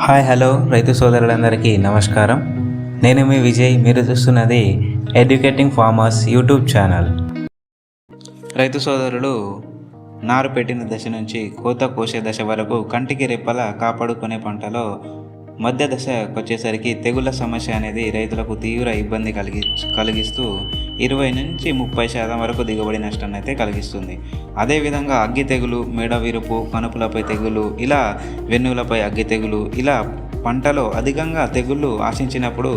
Hi hello రైతు సోదరులందరికీ నమస్కారం. నేను మీ విజయ్. మీరు చూస్తున్నది ఎడ్యుకేటింగ్ ఫార్మర్స్ యూట్యూబ్ ఛానల్. రైతు సోదరులు నారు పెట్టిన దశ నుంచి కోత కోసే దశ వరకు కంటికి రెప్పలా కాపాడుకునే పంటలో మధ్య దశకు వచ్చేసరికి తెగుళ్ళ సమస్య అనేది రైతులకు తీవ్ర ఇబ్బంది కలిగిస్తూ 20 నుంచి 30% వరకు దిగుబడి నష్టాన్ని అయితే కలిగిస్తుంది. అదేవిధంగా అగ్గి తెగులు, మెడ విరుపు, కనుపులపై తెగులు, ఇలా వెన్నులపై అగ్గి తెగులు, ఇలా పంటలో అధికంగా తెగుళ్ళు ఆశించినప్పుడు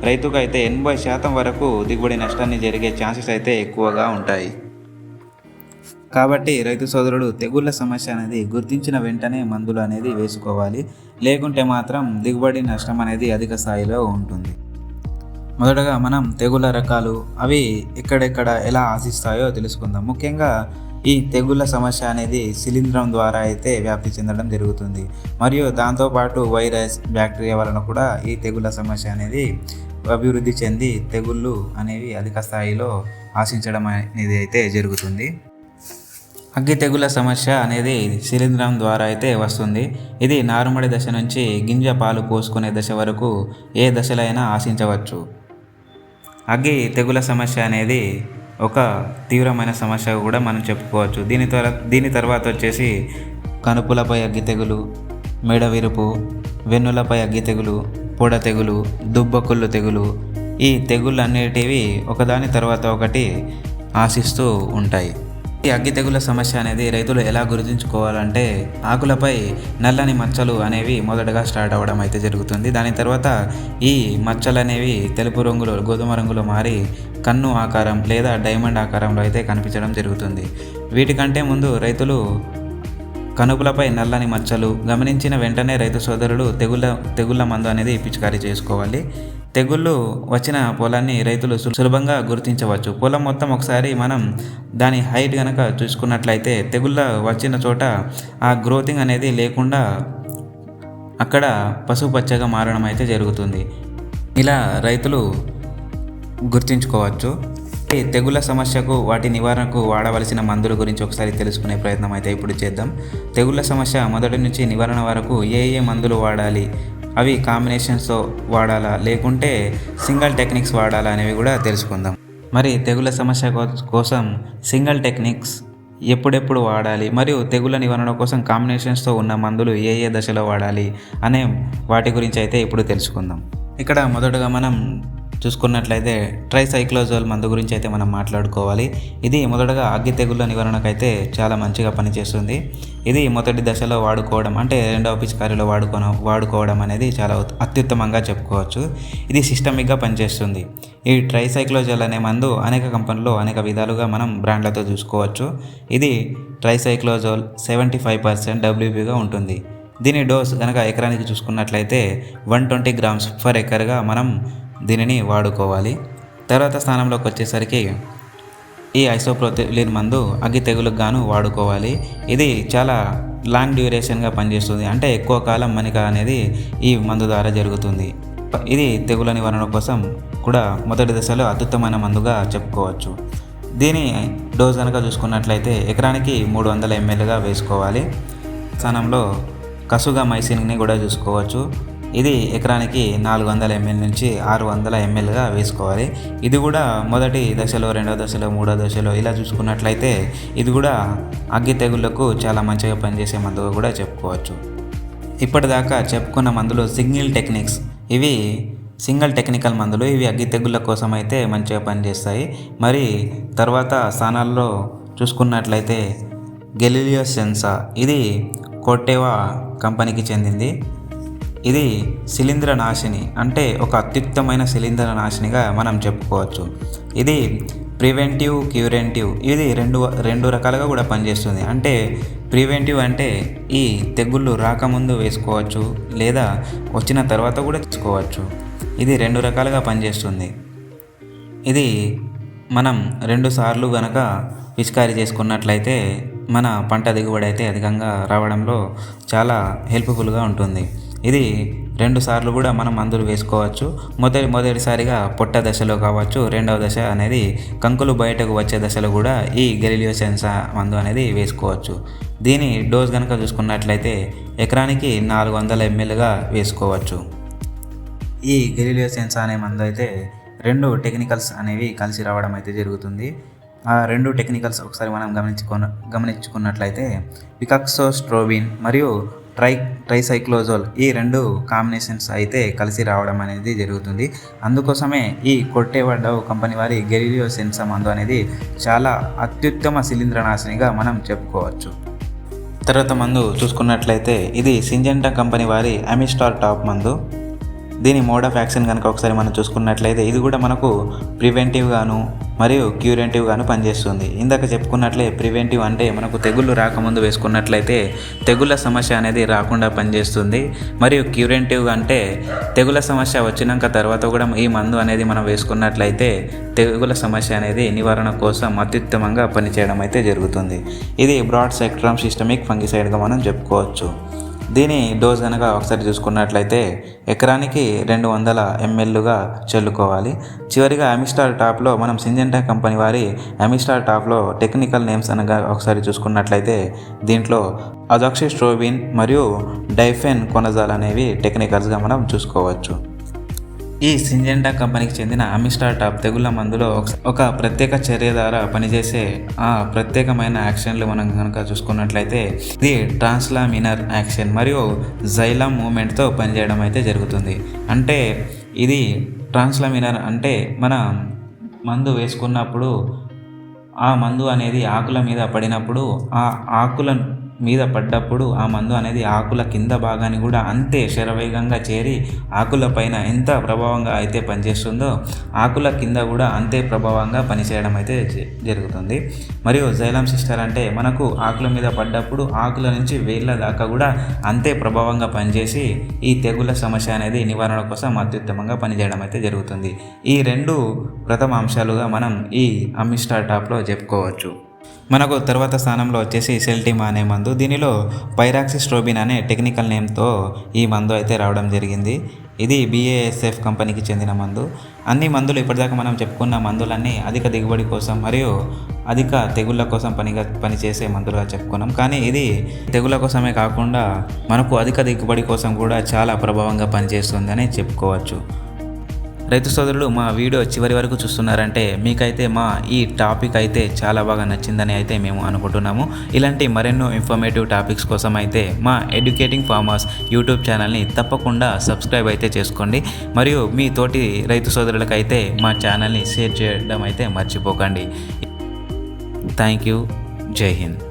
రైతుకు అయితే 80% వరకు దిగుబడి నష్టాన్ని జరిగే ఛాన్సెస్ అయితే ఎక్కువగా ఉంటాయి. కాబట్టి రైతు సోదరుడు తెగుళ్ళ సమస్య అనేది గుర్తించిన వెంటనే మందులు అనేది వేసుకోవాలి. లేకుంటే మాత్రం దిగుబడి నష్టం అనేది అధిక స్థాయిలో ఉంటుంది. మొదటగా మనం తెగుళ్ళ రకాలు, అవి ఎక్కడెక్కడ ఎలా ఆశిస్తాయో తెలుసుకుందాం. ముఖ్యంగా ఈ తెగుళ్ళ సమస్య అనేది శిలీంధ్రం ద్వారా అయితే వ్యాప్తి చెందడం జరుగుతుంది. మరియు దాంతోపాటు వైరస్, బ్యాక్టీరియా వలన కూడా ఈ తెగుళ్ళ సమస్య అనేది అభివృద్ధి చెంది తెగుళ్ళు అనేవి అధిక స్థాయిలో ఆశించడం అనేది అయితే జరుగుతుంది. అగ్గి తెగుళ్ళ సమస్య అనేది శిలీంధ్రం ద్వారా అయితే వస్తుంది. ఇది నారుమడి దశ నుంచి గింజ పాలు పోసుకునే దశ వరకు ఏ దశలైనా ఆశించవచ్చు. అగ్గి తెగుళ్ళ సమస్య అనేది ఒక తీవ్రమైన సమస్య కూడా మనం చెప్పుకోవచ్చు. దీని తర్వాత వచ్చేసి కనుపులపై అగ్గి తెగులు, మెడ విరుపు, వెన్నులపై అగ్గి తెగులు, పొడ తెగులు, దుబ్బకుళ్ళు తెగులు, ఈ తెగుళ్ళు అనేటివి ఒకదాని తర్వాత ఒకటి ఆశిస్తూ ఉంటాయి. ఈ అగ్గి తెగుళ్ళ సమస్య అనేది రైతులు ఎలా గుర్తుంచుకోవాలంటే, ఆకులపై నల్లని మచ్చలు అనేవి మొదటగా స్టార్ట్ అవ్వడం అయితే జరుగుతుంది. దాని తర్వాత ఈ మచ్చలు అనేవి తెలుపు రంగులో, గోధుమ రంగులో మారి కన్ను ఆకారం లేదా డైమండ్ ఆకారంలో అయితే కనిపించడం జరుగుతుంది. వీటికంటే ముందు రైతులు కనుపులపై నల్లని మచ్చలు గమనించిన వెంటనే రైతు సోదరులు తెగుళ్ళ మందు అనేది పిచికారీ చేసుకోవాలి. తెగుళ్ళు వచ్చిన పొలాన్ని రైతులు సులభంగా గుర్తించవచ్చు. పొలం మొత్తం ఒకసారి మనం దాని హైట్ కనుక చూసుకున్నట్లయితే తెగుళ్ళ వచ్చిన చోట ఆ గ్రోతింగ్ అనేది లేకుండా అక్కడ పసుపచ్చగా మారడం అయితే జరుగుతుంది. ఇలా రైతులు గుర్తించుకోవచ్చు. ఈ తెగుళ్ళ సమస్యకు, వాటి నివారణకు వాడవలసిన మందుల గురించి ఒకసారి తెలుసుకునే ప్రయత్నం అయితే ఇప్పుడు చేద్దాం. తెగుళ్ళ సమస్య మొదటి నుంచి నివారణ వరకు ఏ మందులు వాడాలి, అవి కాంబినేషన్స్తో వాడాలా లేకుంటే సింగిల్ టెక్నిక్స్ వాడాలా అనేవి కూడా తెలుసుకుందాం. మరి తెగుళ్ళ సమస్య కోసం సింగిల్ టెక్నిక్స్ ఎప్పుడెప్పుడు వాడాలి, మరియు తెగుళ్ళ నివారణ కోసం కాంబినేషన్స్తో ఉన్న మందులు ఏ దశలో వాడాలి అనే వాటి గురించి అయితే ఇప్పుడు తెలుసుకుందాం. ఇక్కడ మొదటగా మనం చూసుకున్నట్లయితే ట్రైసైక్లోజోల్ మందు గురించి అయితే మనం మాట్లాడుకోవాలి. ఇది మొదటగా అగ్గి తెగుళ్ళ నివారణకు అయితే చాలా మంచిగా పనిచేస్తుంది. ఇది మొదటి దశలో వాడుకోవడం, అంటే రెండవ పిచికారీలో వాడుకోవడం అనేది చాలా అత్యుత్తమంగా చెప్పుకోవచ్చు. ఇది సిస్టమిక్గా పనిచేస్తుంది. ఈ ట్రైసైక్లోజోల్ అనే మందు అనేక కంపెనీల్లో అనేక విధాలుగా మనం బ్రాండ్లతో చూసుకోవచ్చు. ఇది ట్రైసైక్లోజోల్ 75% WBగా ఉంటుంది. దీని డోస్ కనుక ఎకరానికి చూసుకున్నట్లయితే 120 grams పర్ ఎకర్గా మనం దీనిని వాడుకోవాలి. తర్వాత స్థానంలోకి వచ్చేసరికి ఈ ఐసోప్రోపిలిన్ మందు అగ్గి తెగులకు గాను వాడుకోవాలి. ఇది చాలా లాంగ్ డ్యూరేషన్గా పనిచేస్తుంది, అంటే ఎక్కువ కాలం మనిక అనేది ఈ మందు ద్వారా జరుగుతుంది. ఇది తెగుల నివారణ కోసం కూడా మొదటి దశలో అత్యుత్తమైన మందుగా చెప్పుకోవచ్చు. దీని డోస్ కనుక చూసుకున్నట్లయితే ఎకరానికి 300 mlగా వేసుకోవాలి. స్థానంలో కసుగా మైసిన్ని కూడా చూసుకోవచ్చు. ఇది ఎకరానికి 400 ml నుంచి 600 mlగా వేసుకోవాలి. ఇది కూడా మొదటి దశలో, రెండవ దశలో, మూడవ దశలో ఇలా చూసుకున్నట్లయితే ఇది కూడా అగ్గి తెగుళ్లకు చాలా మంచిగా పనిచేసే మందుగా కూడా చెప్పుకోవచ్చు. ఇప్పటిదాకా చెప్పుకున్న మందులు ఇవి సింగిల్ టెక్నికల్ మందులు. ఇవి అగ్గి తెగుళ్ళ కోసం అయితే మంచిగా పనిచేస్తాయి. మరి తర్వాత స్థానాల్లో చూసుకున్నట్లయితే గెలీలియో సెన్సా, ఇది కోటేవా కంపెనీకి చెందింది. ఇది శిలీంధ్ర నాశిని, అంటే ఒక అత్యుత్తమైన శిలీంధ్ర నాశినిగా మనం చెప్పుకోవచ్చు. ఇది ప్రివెంటివ్, క్యూరెంటివ్, ఇది రెండు రకాలుగా కూడా పనిచేస్తుంది. అంటే ప్రివెంటివ్ అంటే ఈ తెగుళ్ళు రాకముందు వేసుకోవచ్చు, లేదా వచ్చిన తర్వాత కూడా తీసుకోవచ్చు. ఇది 2 రకాలుగా పనిచేస్తుంది. ఇది మనం 2 సార్లు గనక పిచికారీ చేసుకున్నట్లయితే మన పంట దిగుబడి అయితే అధికంగా రావడంలో చాలా హెల్ప్ఫుల్గా ఉంటుంది. ఇది 2 సార్లు కూడా మనం మందులు వేసుకోవచ్చు. మొదటిసారిగా పొట్ట దశలో కావచ్చు, రెండవ దశ అనేది కంకులు బయటకు వచ్చే దశలో కూడా ఈ గెరిలియో సెన్సా మందు అనేది వేసుకోవచ్చు. దీని డోస్ కనుక చూసుకున్నట్లయితే ఎకరానికి 400 mlగా వేసుకోవచ్చు. ఈ గెరిలియో సెన్సా అనే మందు అయితే 2 టెక్నికల్స్ అనేవి కలిసి రావడం అయితే జరుగుతుంది. ఆ 2 టెక్నికల్స్ ఒకసారి మనం గమనించుకున్నట్లయితే పికాక్సోస్ట్రోబిన్ మరియు ట్రైసైక్లోజోల్ ఈ 2 కాంబినేషన్స్ అయితే కలిసి రావడం అనేది జరుగుతుంది. అందుకోసమే ఈ కొట్టేవాడవ్ కంపెనీ వారి గెరిలియో సెన్సా మందు అనేది చాలా అత్యుత్తమ శిలీంద్రనాశినిగా మనం చెప్పుకోవచ్చు. తర్వాత మందు చూసుకున్నట్లయితే ఇది సింజెంటా కంపెనీ వారి అమిస్టార్ టాప్ మందు. దీని మోడ్ ఆఫ్ యాక్షన్ కనుక ఒకసారి మనం చూసుకున్నట్లయితే ఇది కూడా మనకు ప్రివెంటివ్ గాను మరియు క్యూరెంటివ్ గాను పనిచేస్తుంది. ఇందాక చెప్పుకున్నట్లే ప్రివెంటివ్ అంటే మనకు తెగుళ్ళు రాకముందు వేసుకున్నట్లయితే తెగుళ్ళ సమస్య అనేది రాకుండా పనిచేస్తుంది. మరియు క్యూరెంటివ్ అంటే తెగుళ్ళ సమస్య వచ్చినాక తర్వాత కూడా ఈ మందు అనేది మనం వేసుకున్నట్లయితే తెగుళ్ళ సమస్య అనేది నివారణ కోసం అత్యుత్తమంగా పనిచేయడం అయితే జరుగుతుంది. ఇది బ్రాడ్ స్పెక్ట్రమ్ సిస్టమిక్ ఫంగిసైడ్గా మనం చెప్పుకోవచ్చు. దీని డోస్ కనుక ఒకసారి చూసుకున్నట్లయితే ఎకరానికి 200 mlగా చల్లుకోవాలి. చివరిగా అమిస్టార్ టాప్లో మనం సింజెంటా కంపెనీ వారి అమిస్టార్ టాప్లో టెక్నికల్ నేమ్స్ అనగా ఒకసారి చూసుకున్నట్లయితే దీంట్లో అజాక్సిస్ట్రోబిన్ మరియు డైఫెన్ కొనజాల్ అనేవి టెక్నికల్స్గా మనం చూసుకోవచ్చు. ఈ సింజెంటా కంపెనీకి చెందిన అమిస్టార్ టాప్ తెగుళ్ళ మందులో ఒక ప్రత్యేక చర్య ద్వారా పనిచేసే ఆ ప్రత్యేకమైన యాక్షన్లు మనం కనుక చూసుకున్నట్లయితే ఇది ట్రాన్స్లామినర్ యాక్షన్ మరియు జైలం మూమెంట్తో పనిచేయడం అయితే జరుగుతుంది. అంటే ఇది ట్రాన్స్లామినర్ అంటే మన మందు వేసుకున్నప్పుడు ఆ మందు అనేది ఆకుల మీద పడినప్పుడు ఆ ఆకుల మీద పడ్డప్పుడు ఆ మందు అనేది ఆకుల కింద భాగాన్ని కూడా అంతే శరవేగంగా చేరి ఆకుల పైన ఎంత ప్రభావంగా అయితే పనిచేస్తుందో ఆకుల కింద కూడా అంతే ప్రభావంగా పనిచేయడం అయితే జరుగుతుంది. మరియు జైలం సిస్టర్ అంటే మనకు ఆకుల మీద పడ్డప్పుడు ఆకుల నుంచి వేళ్ళ దాకా కూడా అంతే ప్రభావంగా పనిచేసి ఈ తెగుళ్ళ సమస్య అనేది నివారణ కోసం అత్యుత్తమంగా పనిచేయడం అయితే జరుగుతుంది. ఈ 2 ప్రథమ అంశాలుగా మనం ఈ అమిస్టార్ టాప్లో చెప్పుకోవచ్చు. మనకు తర్వాత స్థానంలో వచ్చేసి సెల్టిమా అనే మందు. దీనిలో పైరాక్సిస్ట్రోబిన్ అనే టెక్నికల్ నేమ్తో ఈ మందు అయితే రావడం జరిగింది. ఇది BASF కంపెనీకి చెందిన మందు. అన్ని మందులు ఇప్పటిదాకా మనం చెప్పుకున్న మందులన్నీ అధిక దిగుబడి కోసం మరియు అధిక తెగుళ్ళ కోసం పనిచేసే మందులుగా చెప్పుకున్నాం. కానీ ఇది తెగుళ్ళ కోసమే కాకుండా మనకు అధిక దిగుబడి కోసం కూడా చాలా ప్రభావంగా పనిచేస్తుందని చెప్పుకోవచ్చు. రైతు సోదరులు మా వీడియో చివరి వరకు చూస్తున్నారంటే మీకైతే మా ఈ టాపిక్ అయితే చాలా బాగా నచ్చిందని అయితే మేము అనుకుంటున్నాము. ఇలాంటి మరెన్నో ఇన్ఫర్మేటివ్ టాపిక్స్ కోసం అయితే మా ఎడ్యుకేటింగ్ ఫార్మర్స్ యూట్యూబ్ ఛానల్ని తప్పకుండా సబ్స్క్రైబ్ అయితే చేసుకోండి. మరియు మీ తోటి రైతు సోదరులకైతే మా ఛానల్ని షేర్ చేయడం అయితే మర్చిపోకండి. Thank you. జై హింద్.